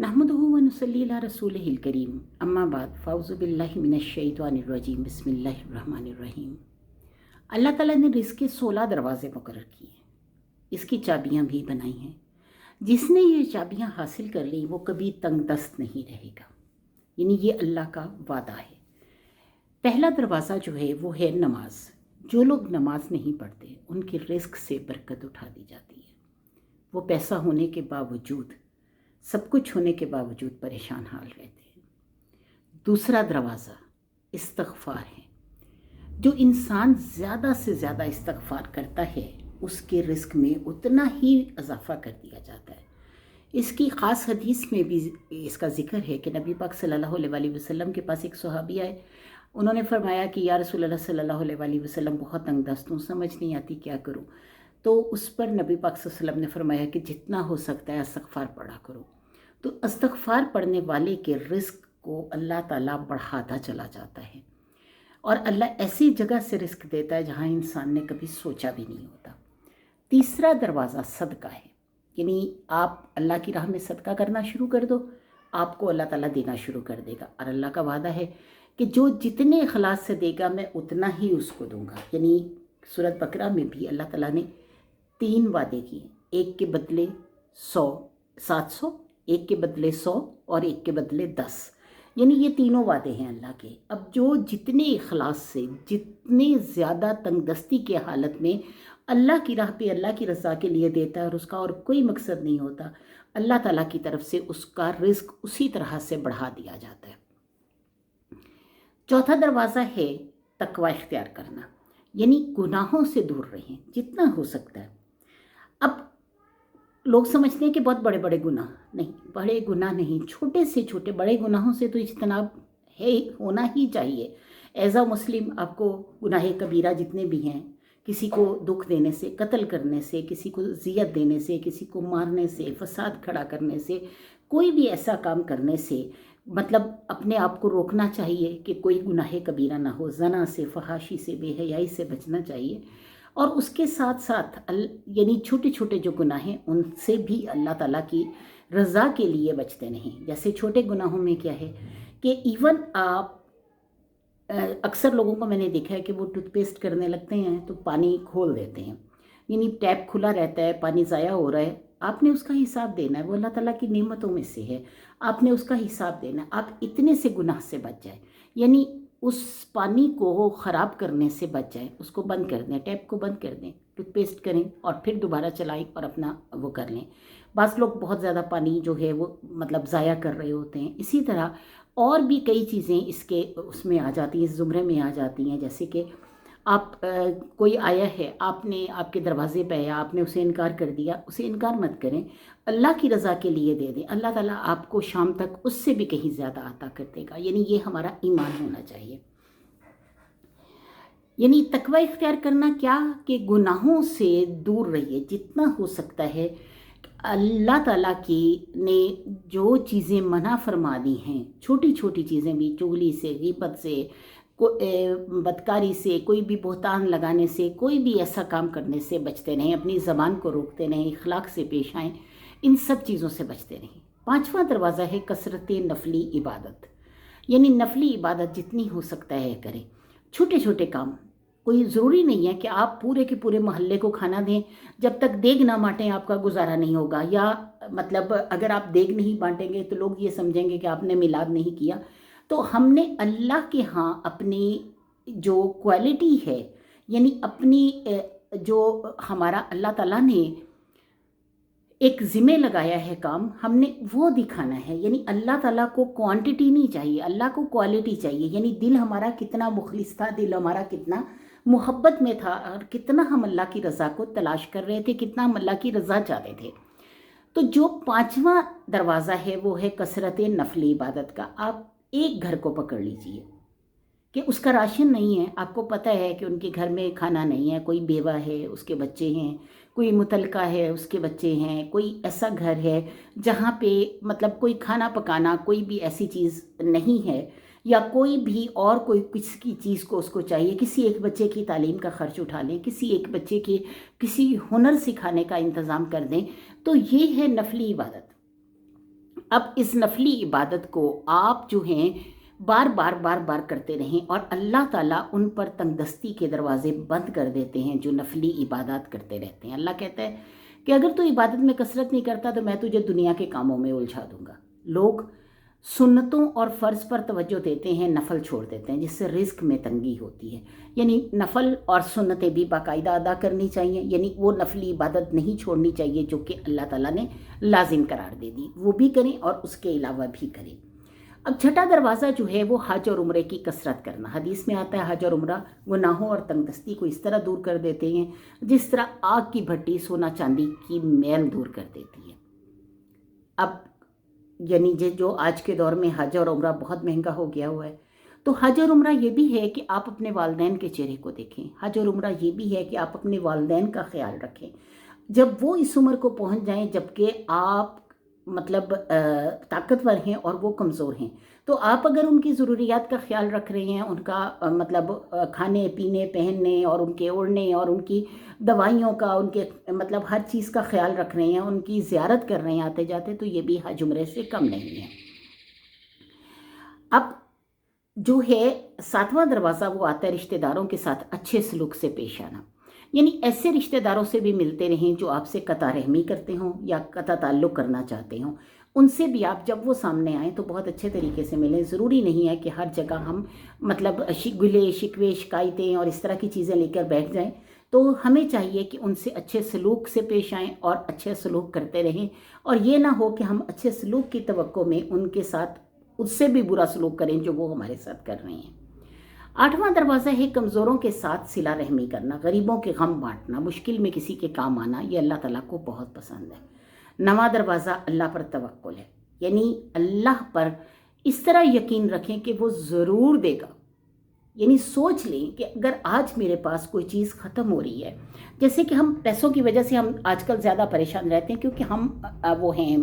नहमदुहु व नुसल्ली अला रसूलिहिल करीम अम्मा बाद फ़ाउज़ु बिल्लाहि मिनश शैतानिर रजीम बिस्मिल्लाहिर रहमानिर रहीम। अल्लाह ताला ने रिज़्क़ के 16 दरवाज़े मुकर्रर किए, इसकी चाबियाँ भी बनाई हैं। जिसने ये चाबियाँ हासिल कर ली वो कभी तंगदस्त नहीं रहेगा, यानी ये अल्लाह का वादा है। पहला दरवाज़ा जो है वो है नमाज। जो लोग नमाज नहीं पढ़ते उनके रिज़्क़ से बरकत उठा दी जाती है। वो पैसा होने के बावजूद, सब कुछ होने के बावजूद परेशान हाल रहते हैं। दूसरा दरवाज़ा इस्तग़फ़ार है। जो इंसान ज़्यादा से ज़्यादा इस्तग़फ़ार करता है उसके रिज़्क़ में उतना ही इजाफ़ा कर दिया जाता है। इसकी ख़ास हदीस में भी इसका ज़िक्र है कि नबी पाक सल्लल्लाहु अलैहि वसल्लम के पास एक सहाबी आए। उन्होंने फरमाया कि या रसूलल्लाह सल्लल्लाहु अलैहि वसल्लम, बहुत तंगदस्त हूँ, समझ नहीं आती क्या करूँ। तो उस पर नबी पाक सल्लल्लाहु अलैहि वसल्लम ने फरमाया कि जितना हो सकता है इस्तग़फ़ार पढ़ा करो। तो इस्तग़फ़ार पढ़ने वाले के रिज़्क़ को अल्लाह ताला बढ़ाता चला जाता है और अल्लाह ऐसी जगह से रिज़्क़ देता है जहाँ इंसान ने कभी सोचा भी नहीं होता। तीसरा दरवाज़ा सदका है, यानी आप अल्लाह की राह में सदका करना शुरू कर दो, आपको अल्लाह ताला देना शुरू कर देगा। और अल्लाह का वादा है कि जो जितने इखलास से देगा मैं उतना ही उसको दूंगा। यानी सूरत बकरा में भी अल्लाह ताला ने 3 वादे किए, एक के बदले 100, 700, एक के बदले 100 और एक के बदले 10। यानी ये तीनों वादे हैं अल्लाह के। अब जो जितने इखलास से, जितने ज़्यादा तंगदस्ती के हालत में अल्लाह की राह पे अल्लाह की रज़ा के लिए देता है और उसका और कोई मकसद नहीं होता, अल्लाह ताला की तरफ से उसका रिज़्क़ उसी तरह से बढ़ा दिया जाता है। चौथा दरवाज़ा है तक़वा इख्तियार करना, यानी गुनाहों से दूर रहें जितना हो सकता है। अब लोग समझते हैं कि बहुत बड़े बड़े गुनाह नहीं, बड़े गुनाह नहीं, छोटे से छोटे बड़े गुनाहों से तो इज्तनाब है, होना ही चाहिए। एज़ अ मुस्लिम आपको गुनाह कबीरा जितने भी हैं, किसी को दुख देने से, कत्ल करने से, किसी को ज़ियत देने से, किसी को मारने से, फसाद खड़ा करने से, कोई भी ऐसा काम करने से मतलब अपने आप को रोकना चाहिए कि कोई गुनाह कबीरा ना हो। ज़ना से, फहाशी से, बेहयाई से बचना चाहिए। और उसके साथ साथ यानी छोटे छोटे जो गुनाह हैं उनसे भी अल्लाह ताला की रज़ा के लिए बचते नहीं। जैसे छोटे गुनाहों में क्या है कि इवन आप अक्सर लोगों को मैंने देखा है कि वो टूथपेस्ट करने लगते हैं तो पानी खोल देते हैं, यानी टैप खुला रहता है, पानी ज़ाया हो रहा है, आपने उसका हिसाब देना है। वो अल्लाह ताला की नेमतों में से है, आपने उसका हिसाब देना है। आप इतने से गुनाह से बच जाए, यानी उस पानी को ख़राब करने से बच जाए, उसको बंद कर दें, टैप को बंद कर दें, टूथपेस्ट करें और फिर दोबारा चलाएं और अपना वो कर लें। बाज़ लोग बहुत ज़्यादा पानी जो है वो मतलब ज़ाया कर रहे होते हैं। इसी तरह और भी कई चीज़ें इसके उसमें आ जाती हैं, इस ज़ुमरे में आ जाती हैं। जैसे कि आप कोई आया है, आपने आपके दरवाज़े पे आया, आपने उसे इनकार कर दिया, उसे इनकार मत करें, अल्लाह की रज़ा के लिए दे दें। अल्लाह ताला आपको शाम तक उससे भी कहीं ज़्यादा अता कर देगा। यानी ये हमारा ईमान होना चाहिए। यानी तकवा इख्तियार करना क्या कि गुनाहों से दूर रहिए जितना हो सकता है। अल्लाह ताला की ने जो चीज़ें मना फरमा दी हैं, छोटी छोटी चीज़ें भी, चुगली से, ग़ीबत से, बदकारी से, कोई भी बहतान लगाने से, कोई भी ऐसा काम करने से बचते रहें, अपनी ज़बान को रोकते रहें, इखलाक से पेश आएँ, इन सब चीज़ों से बचते रहें। 5वां दरवाज़ा है कसरत नफली इबादत, यानी नफली इबादत जितनी हो सकता है करें। छोटे छोटे काम, कोई ज़रूरी नहीं है कि आप पूरे के पूरे मोहल्ले को खाना दें, जब तक देग ना बाँटें आपका गुजारा नहीं होगा। या मतलब अगर आप देग नहीं बाँटेंगे तो लोग ये समझेंगे कि आपने मिलाद नहीं किया। तो हमने अल्लाह के यहाँ अपनी जो क्वालिटी है, यानी अपनी जो हमारा अल्लाह ताला ने एक ज़िम्मे लगाया है काम, हमने वो दिखाना है। यानी अल्लाह ताला को क्वांटिटी नहीं चाहिए, अल्लाह को क्वालिटी चाहिए। यानी दिल हमारा कितना मुखलिस था, दिल हमारा कितना मोहब्बत में था और कितना हम अल्लाह की रज़ा को तलाश कर रहे थे, कितना हम अल्लाह की रज़ा चाहते थे। तो जो 5वां दरवाज़ा है वो है कसरत नफली इबादत का। आप एक घर को पकड़ लीजिए कि उसका राशन नहीं है, आपको पता है कि उनके घर में खाना नहीं है, कोई बेवा है, उसके बच्चे हैं, कोई मुतलका है, उसके बच्चे हैं, कोई ऐसा घर है जहाँ पे मतलब कोई खाना पकाना, कोई भी ऐसी चीज़ नहीं है, या कोई भी और कोई किसी चीज़ को उसको चाहिए, किसी एक बच्चे की तालीम का ख़र्च उठा लें, किसी एक बच्चे की किसी हुनर सिखाने का इंतज़ाम कर दें, तो ये है नफली इबादत। अब इस नफली इबादत को आप जो हैं बार बार बार बार करते रहें और अल्लाह ताला उन पर तंगदस्ती के दरवाज़े बंद कर देते हैं जो नफली इबादत करते रहते हैं। अल्लाह कहता है कि अगर तू इबादत में कसरत नहीं करता तो मैं तुझे दुनिया के कामों में उलझा दूंगा। लोग सुन्नतों और फ़र्ज़ पर तवज्जो देते हैं, नफल छोड़ देते हैं, जिससे रिस्क में तंगी होती है। यानी नफल और सुन्नतें भी बाकायदा अदा करनी चाहिए, यानी वो नफली इबादत नहीं छोड़नी चाहिए जो कि अल्लाह ताला ने लाजिम करार दे दी, वो भी करें और उसके अलावा भी करें। अब छठा दरवाज़ा जो है वो हज और उम्रे की कसरत करना। हदीस में आता है हज और उम्रा गुनाहों और तंगदस्ती को इस तरह दूर कर देते हैं जिस तरह आग की भट्टी सोना चांदी की मैल दूर कर देती है। अब यानी जो आज के दौर में हज और उम्रा बहुत महंगा हो गया हुआ है, तो हज और उम्रा ये भी है कि आप अपने वालिदैन के चेहरे को देखें। हज और उम्रा ये भी है कि आप अपने वालिदैन का ख्याल रखें जब वो इस उम्र को पहुंच जाएं जबकि आप मतलब ताकतवर हैं और वो कमज़ोर हैं, तो आप अगर उनकी ज़रूरियात का ख्याल रख रहे हैं, उनका मतलब खाने पीने पहनने और उनके ओढ़ने और उनकी दवाइयों का, उनके मतलब हर चीज़ का ख्याल रख रहे हैं, उनकी ज़ियारत कर रहे हैं आते जाते, तो ये भी हज उम्रे से कम नहीं है। अब जो है सातवां दरवाज़ा वो आता है रिश्तेदारों के साथ अच्छे सलूक से पेश आना। यानी ऐसे रिश्तेदारों से भी मिलते रहें जो आपसे कता रहमी करते हों या कता ताल्लुक़ करना चाहते हों। उनसे भी आप जब वो सामने आएँ तो बहुत अच्छे तरीके से मिलें। ज़रूरी नहीं है कि हर जगह हम मतलब गिले शिकवे शिकायतें और इस तरह की चीज़ें लेकर बैठ जाएं। तो हमें चाहिए कि उनसे अच्छे सलूक से पेश आएँ और अच्छे सलूक करते रहें, और ये ना हो कि हम अच्छे सलूक की तवक्को में उनके साथ उससे भी बुरा सलूक करें जो वो हमारे साथ कर रहे हैं। आठवां दरवाज़ा है कमज़ोरों के साथ सिला रहमी करना, गरीबों के गम बांटना, मुश्किल में किसी के काम आना, ये अल्लाह ताला को बहुत पसंद है। नवां दरवाज़ा अल्लाह पर तवक्कुल है, यानी अल्लाह पर इस तरह यकीन रखें कि वो ज़रूर देगा। यानी सोच लें कि अगर आज मेरे पास कोई चीज़ ख़त्म हो रही है, जैसे कि हम पैसों की वजह से हम आजकल ज़्यादा परेशान रहते हैं क्योंकि हम वो हैं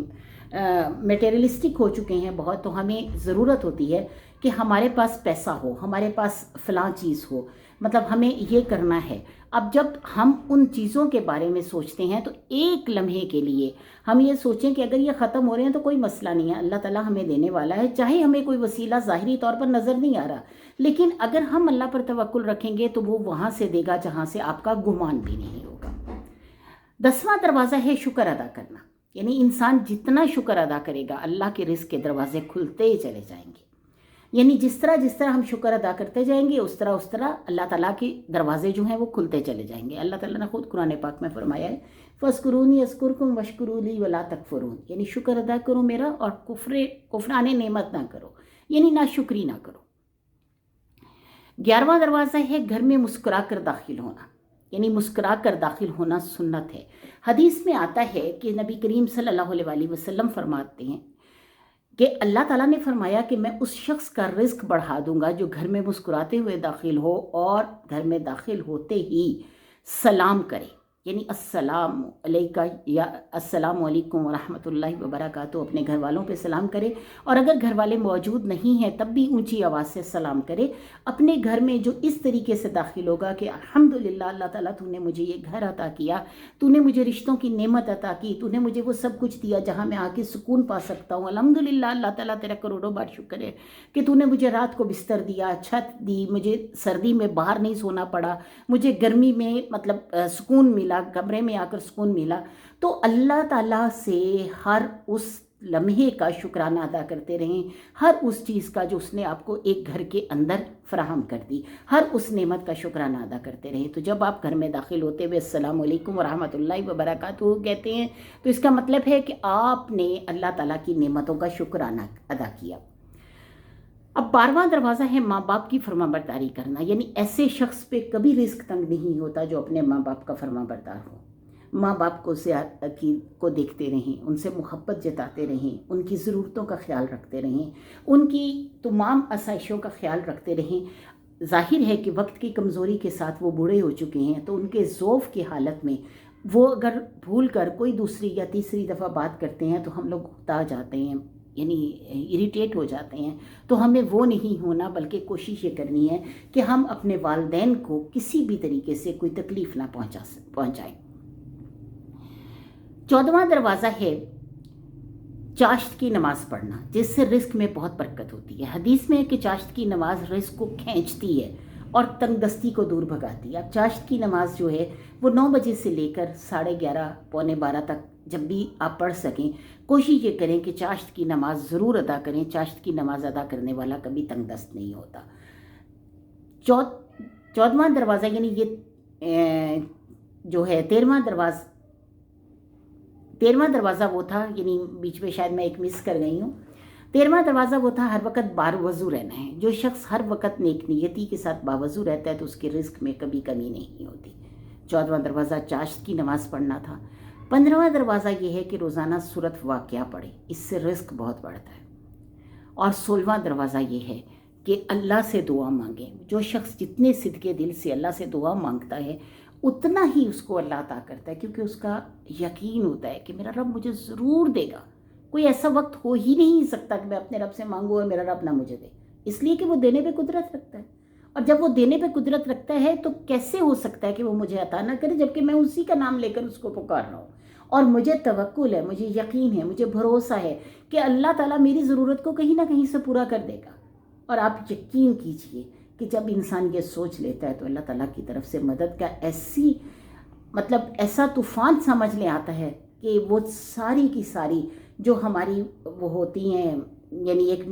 मटेरियलिस्टिक हो चुके हैं बहुत, तो हमें ज़रूरत होती है कि हमारे पास पैसा हो, हमारे पास फ़लाँ चीज़ हो, मतलब हमें ये करना है। अब जब हम उन चीज़ों के बारे में सोचते हैं तो एक लम्हे के लिए हम ये सोचें कि अगर ये ख़त्म हो रहे हैं तो कोई मसला नहीं है, अल्लाह ताला हमें देने वाला है, चाहे हमें कोई वसीला ज़ाहिरी तौर पर नज़र नहीं आ रहा, लेकिन अगर हम अल्लाह पर तवक्कुल रखेंगे तो वो वहाँ से देगा जहाँ से आपका गुमान भी नहीं होगा। 10वां दरवाज़ा है शुक्र अदा करना, यानी इंसान जितना शुक्र अदा करेगा अल्लाह के रिज़्क़ के दरवाजे खुलते ही चले जाएंगे। यानी जिस तरह हम शुक्र अदा करते जाएंगे उस तरह अल्लाह ताला के दरवाजे जो हैं वो खुलते चले जाएंगे। अल्लाह ताला ने खुद कुरान पाक में फरमाया है फ़स्कुरूनी अस्कुरकुम वश्कुरूली वला तकफुरून, यानी शुक्र अदा करो मेरा और कुफराने नेमत ना करो, यानी ना शुक्री ना करो। 11वां दरवाज़ा है घर में मुस्कुरा कर दाखिल होना, यानी मुस्कुरा कर दाखिल होना सुन्नत है। हदीस में आता है कि नबी करीम सल्लल्लाहु अलैहि वसल्लम फरमाते हैं कि अल्लाह ताला ने फरमाया कि मैं उस शख्स का रिज़्क़ बढ़ा दूंगा जो घर में मुस्कुराते हुए दाखिल हो और घर में दाखिल होते ही सलाम करे, यानी अस्सलाम अलैका या अस्सलामु अलैकुम व रहमतुल्लाहि व बरकातुहू, अपने घर वालों पे सलाम करे, और अगर घर वाले मौजूद नहीं हैं तब भी ऊंची आवाज़ से सलाम करे। अपने घर में जो इस तरीके से दाखिल होगा कि अल्हम्दुलिल्लाह अल्लाह ताला तूने मुझे ये घर अता किया, तूने मुझे रिश्तों की नेमत अता की, तूने मुझे वो सब कुछ दिया जहाँ मैं आके सुकून पा सकता हूँ, अल्हम्दुलिल्लाह अल्लाह ताला तेरा करोड़ों बार शुक्र है कि तूने मुझे रात को बिस्तर दिया, छत दी, मुझे सर्दी में बाहर नहीं सोना पड़ा, मुझे गर्मी में मतलब सुकून मिला, कमरे में आकर सुकून मिला। तो अल्लाह ताला से हर उस लम्हे का शुक्राना अदा करते रहें, हर उस चीज़ का जो उसने आपको एक घर के अंदर फराहम कर दी, हर उस नेमत का शुक्राना अदा करते रहें। तो जब आप घर में दाखिल होते हुए अस्सलामु अलैकुम व रहमतुल्लाहि व बरकातुहू कहते हैं तो इसका मतलब है कि आपने अल्लाह ताला की नेमतों का शुक्राना अदा किया। अब 12वां दरवाज़ा है माँ बाप की फरमाबरदारी करना, यानी ऐसे शख्स पे कभी रिस्क तंग नहीं होता जो अपने माँ बाप का फरमाबरदार हो। माँ बाप को देखते रहें, उनसे मोहब्बत जताते रहें, उनकी ज़रूरतों का ख्याल रखते रहें, उनकी तमाम आसाइशों का ख्याल रखते रहें। ज़ाहिर है कि वक्त की कमज़ोरी के साथ वो बूढ़े हो चुके हैं, तो उनके ज़ौफ़ की हालत में वो अगर भूल कर कोई दूसरी या तीसरी दफ़ा बात करते हैं तो हम लोग उकता जाते हैं, यानी इरिटेट हो जाते हैं। तो हमें वो नहीं होना, बल्कि कोशिश ये करनी है कि हम अपने वालिदैन को किसी भी तरीके से कोई तकलीफ़ ना पहुँचाएं। 14वां दरवाज़ा है चाश्त की नमाज़ पढ़ना, जिससे रिस्क में बहुत बरकत होती है। हदीस में है कि चाश्त की नमाज़ रिस्क को खींचती है और तंगदस्ती को दूर भगाती है। अब चाश्त की नमाज़ जो है वो 9 बजे से लेकर 11:30 पौने 12 तक जब भी आप पढ़ सकें, कोशिश ये करें कि चाश्त की नमाज़ ज़रूर अदा करें। चाश्त की नमाज़ अदा करने वाला कभी तंगदस्त नहीं होता। 14वां दरवाज़ा यानी ये जो है 13वां दरवाज़ा वो था, यानी बीच में शायद मैं एक मिस कर गई हूँ। 13वां दरवाज़ा वो था, हर वक्त बावज़ू रहना है। जो शख्स हर वक्त नेक नियति के साथ बावज़ू रहता है तो उसके रिस्क में कभी कमी नहीं होती। 14वां दरवाज़ा चाश्त की नमाज़ पढ़ना था। 15वां दरवाज़ा ये है कि रोज़ाना सूरत वाक़या पढ़े, इससे रिस्क बहुत बढ़ता है। और 16वां दरवाज़ा ये है कि अल्लाह से दुआ मांगे। जो शख्स जितने सिदके दिल से अल्लाह से दुआ मांगता है उतना ही उसको अल्लाह अता करता है, क्योंकि उसका यकीन होता है कि मेरा रब मुझे ज़रूर देगा। कोई ऐसा वक्त हो ही नहीं सकता कि मैं अपने रब से मांगूँ और मेरा रब ना मुझे दे, इसलिए कि वो देने पे कुदरत रखता है। और जब वो देने पे कुदरत रखता है तो कैसे हो सकता है कि वो मुझे अता ना करे, जबकि मैं उसी का नाम लेकर उसको पुकार रहा हूँ। और मुझे तवक्कुल है, मुझे यकीन है, मुझे भरोसा है कि अल्लाह ताला मेरी ज़रूरत को कहीं ना कहीं से पूरा कर देगा। और आप यकीन कीजिए कि जब इंसान ये सोच लेता है तो अल्लाह ताला की तरफ से मदद का ऐसा तूफ़ान समझ ले आता है कि वो सारी की सारी जो हमारी वो होती हैं, यानी एक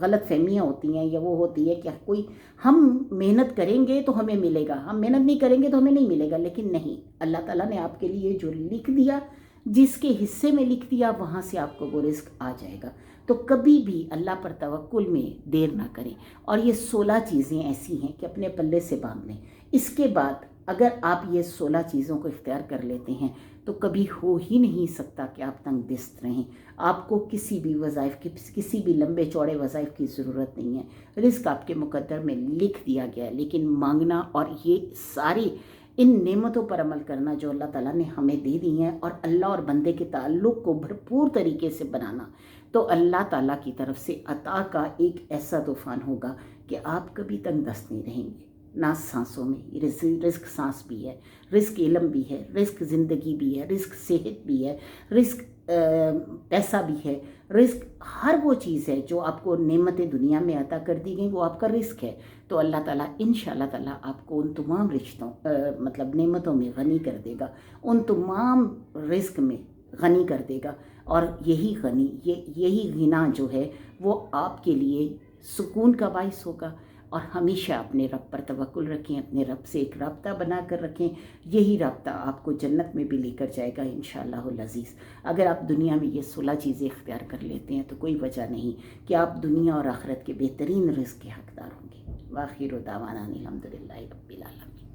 गलत फहमियाँ होती हैं या वो होती है कि कोई हम मेहनत करेंगे तो हमें मिलेगा, हम मेहनत नहीं करेंगे तो हमें नहीं मिलेगा। लेकिन नहीं, अल्लाह ताला ने आपके लिए जो लिख दिया, जिसके हिस्से में लिख दिया, वहाँ से आपको वो रिस्क आ जाएगा। तो कभी भी अल्लाह पर तवक्कुल में देर ना करें। और ये 16 चीज़ें ऐसी हैं कि अपने पल्ले से बांध लें। इसके बाद अगर आप ये 16 चीज़ों को इख्तियार कर लेते हैं तो कभी हो ही नहीं सकता कि आप तंगदस्त रहें। आपको किसी भी वज़ाइफ की, किसी भी लंबे चौड़े वज़ाइफ की ज़रूरत नहीं है। रिस्क आपके मुकद्दर में लिख दिया गया है, लेकिन मांगना और ये सारी इन नेमतों पर अमल करना जो अल्लाह ताला ने हमें दे दी हैं और अल्लाह और बंदे के ताल्लुक़ को भरपूर तरीके से बनाना, तो अल्लाह ताला की तरफ से अता का एक ऐसा तूफ़ान होगा कि आप कभी तंगदस्त नहीं रहेंगे। ना सांसों में, रिस्क सांस भी है, रिस्क इल्म भी है, रिस्क ज़िंदगी भी है, रिस्क सेहत भी है, रिस्क पैसा भी है। रिस्क हर वो चीज़ है जो आपको नेमतें दुनिया में अता कर दी गई, वो आपका रिस्क है। तो अल्लाह ताला इंशाअल्लाह ताला आपको उन तमाम नेमतों में गनी कर देगा, उन तमाम रिस्क में गनी कर देगा। और यही गिना जो है वो आपके लिए सुकून का बाइस होगा। और हमेशा अपने रब पर तवक्कुल रखें, अपने रब से एक राब्ता बना कर रखें। यही राब्ता आपको जन्नत में भी लेकर जाएगा इंशाअल्लाहुल अज़ीज़। अगर आप दुनिया में ये 16 चीज़ें इख्तियार कर लेते हैं तो कोई वजह नहीं कि आप दुनिया और आखिरत के बेहतरीन रिज़्क़ के हक़दार होंगे। व आखिर दावाना अनिल हम्दुलिल्लाहि रब्बिल आलमीन।